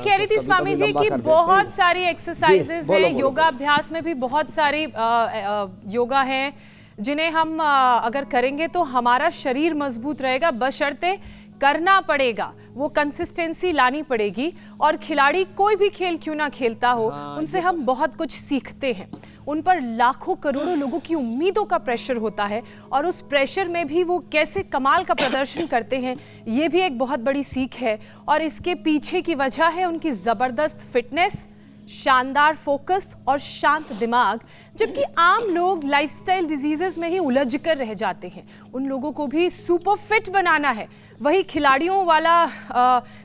कह रही थी स्वामी जी कि बहुत सारी एक्सरसाइजेज है, योगाभ्यास में भी बहुत सारी योगा है जिन्हें हम अगर करेंगे तो हमारा शरीर मजबूत रहेगा, बशर्ते करना पड़ेगा, वो कंसिस्टेंसी लानी पड़ेगी। और खिलाड़ी कोई भी खेल क्यों ना खेलता हो, उनसे हम बहुत कुछ सीखते हैं। उन पर लाखों करोड़ों लोगों की उम्मीदों का प्रेशर होता है और उस प्रेशर में भी वो कैसे कमाल का प्रदर्शन करते हैं, ये भी एक बहुत बड़ी सीख है। और इसके पीछे की वजह है उनकी ज़बरदस्त फिटनेस, शानदार फोकस और शांत दिमाग। जबकि आम लोग लाइफस्टाइल डिजीजेस में ही उलझ कर रह जाते हैं। उन लोगों को भी सुपर फिट बनाना है, वही खिलाड़ियों वाला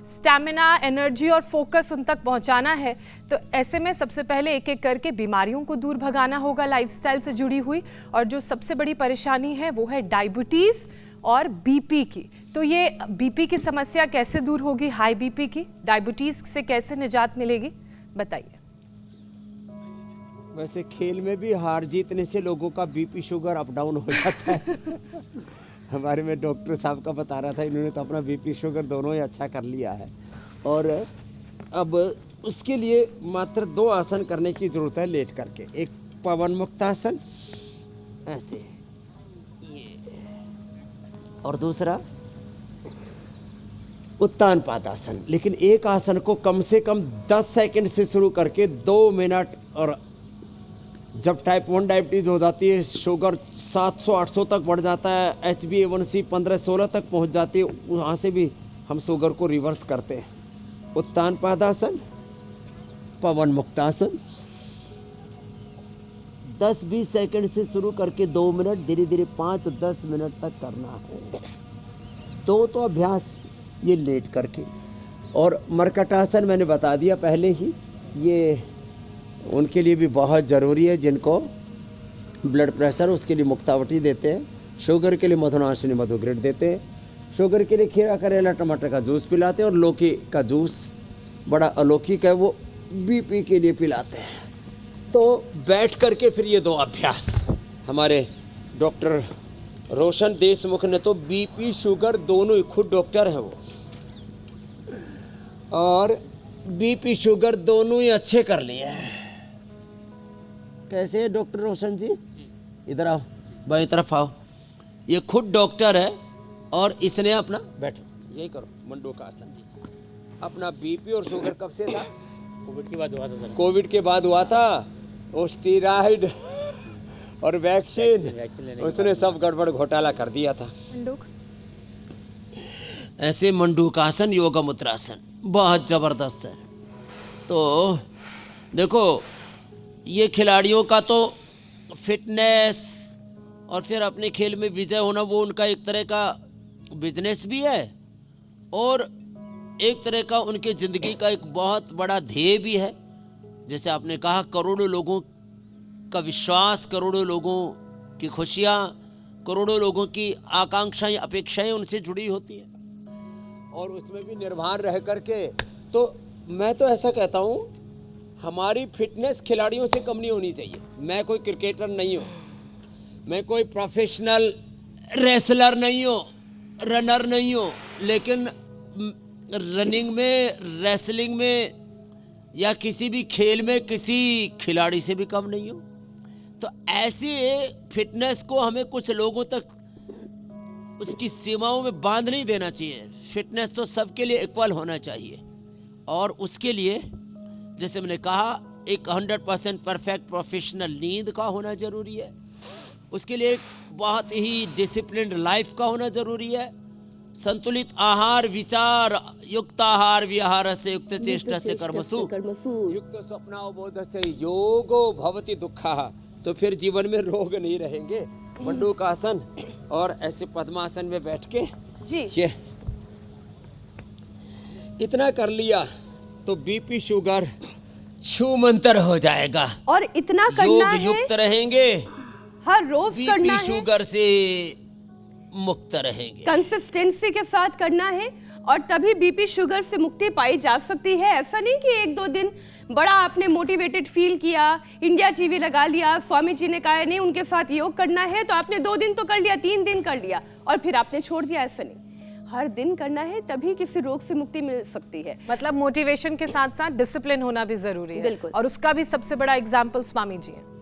स्टैमिना, एनर्जी और फोकस उन तक पहुंचाना है। तो ऐसे में सबसे पहले एक एक करके बीमारियों को दूर भगाना होगा लाइफस्टाइल से जुड़ी हुई। और जो सबसे बड़ी परेशानी है वो है डायबिटीज़ और बीपी की। तो ये बीपी की समस्या कैसे दूर होगी, हाई बीपी की, डायबिटीज़ से कैसे निजात मिलेगी, बताइए। वैसे खेल में भी हार जीतने से लोगों का बीपी शुगर अप डाउन हो जाता है। हमारे में डॉक्टर साहब का बता रहा था, इन्होंने तो अपना बीपी शुगर दोनों ही अच्छा कर लिया है। और अब उसके लिए मात्र 2 आसन करने की जरूरत है लेट करके। एक पवन मुक्तासन ऐसे, ये, और दूसरा उत्तान पादासन। लेकिन एक आसन को कम से कम 10 सेकंड से शुरू करके 2 मिनट, और जब टाइप 1 डायबिटीज हो जाती है, शुगर 700-800 तक बढ़ जाता है, HbA1c 15-16 तक पहुंच जाती है, वहाँ से भी हम शुगर को रिवर्स करते हैं। उत्तान पादासन, पवन मुक्तासन, 10-20 सेकंड से शुरू करके 2 मिनट, धीरे धीरे 5-10 मिनट तक करना है। तो अभ्यास ये लेट करके। और मरकटासन मैंने बता दिया पहले ही, ये उनके लिए भी बहुत ज़रूरी है जिनको ब्लड प्रेशर, उसके लिए मुक्तावटी देते हैं। शुगर के लिए मधुनाशिनी मधुग्रेड देते हैं। शुगर के लिए खीरा, करेला, टमाटर का जूस पिलाते हैं। और लौकी का जूस बड़ा अलौकिक है, वो बीपी के लिए पिलाते हैं। तो बैठ करके फिर ये 2 अभ्यास, हमारे डॉक्टर रोशन देशमुख ने तो बीपी शुगर दोनों ही, खुद डॉक्टर हैं वो, और बीपी शुगर दोनों ही अच्छे कर लिए हैं। कैसे है डॉक्टर रोशन जी? इधर आओ, बाई तरफ आओ। ये खुद डॉक्टर है और इसने अपना, बैठो यही करो, मंडूक आसन जी। अपना बीपी और शुगर कब से था? कोविड के बाद हुआ था सर। कोविड के बाद हुआ था। वो स्टीराइड और वैक्सीन उसने सब गड़बड़ घोटाला कर दिया था। ऐसे मंडूकासन, योगा मुद्रासन बहुत ज़बरदस्त है। तो देखो, ये खिलाड़ियों का तो फिटनेस और फिर अपने खेल में विजय होना, वो उनका एक तरह का बिजनेस भी है और एक तरह का उनके ज़िंदगी का एक बहुत बड़ा ध्येय भी है। जैसे आपने कहा, करोड़ों लोगों का विश्वास, करोड़ों लोगों की खुशियाँ, करोड़ों लोगों की आकांक्षाएं, अपेक्षाएं उनसे जुड़ी होती हैं और उसमें भी निर्भर रह करके। तो मैं तो ऐसा कहता हूँ, हमारी फिटनेस खिलाड़ियों से कम नहीं होनी चाहिए। मैं कोई क्रिकेटर नहीं हूँ, मैं कोई प्रोफेशनल रेसलर नहीं हूँ, रनर नहीं हूँ, लेकिन रनिंग में, रेसलिंग में या किसी भी खेल में किसी खिलाड़ी से भी कम नहीं हूँ। तो ऐसी फिटनेस को हमें कुछ लोगों तक उसकी सीमाओं में बांध नहीं देना चाहिए। फिटनेस तो सबके लिए इक्वल होना चाहिए और उसके लिए जैसे मैंने कहा, एक 100% परफेक्ट प्रोफेशनल नींद का होना ज़रूरी है। उसके लिए एक बहुत ही डिसिप्लिन्ड लाइफ का होना ज़रूरी है। संतुलित आहार, विचार युक्त आहार विहार से युक्त चेष्टा से कर्मसु युक्त स्वप्नाओ बोध से योगो भवति दुःखः। तो फिर जीवन में रोग नहीं रहेंगे। मंडूकासन और ऐसे पद्मासन में बैठ के जी, ये इतना कर लिया तो बीपी शुगर छू मंतर हो जाएगा। और इतना करना है, युक्त रहेंगे, हर रोज करना है, शुगर से मुक्त रहेंगे, कंसिस्टेंसी के साथ करना है और तभी बीपी शुगर से मुक्ति पाई जा सकती है। ऐसा नहीं कि 1-2 दिन बड़ा आपने मोटिवेटेड फील किया, इंडिया टीवी लगा लिया, स्वामी जी ने कहा नहीं उनके साथ योग करना है तो आपने 2 दिन तो कर लिया, 3 दिन कर लिया और फिर आपने छोड़ दिया। ऐसा नहीं, हर दिन करना है, तभी किसी रोग से मुक्ति मिल सकती है। मतलब मोटिवेशन के साथ साथ डिसिप्लिन होना भी जरूरी है। बिल्कुल। और उसका भी सबसे बड़ा एग्जाम्पल स्वामी जी है।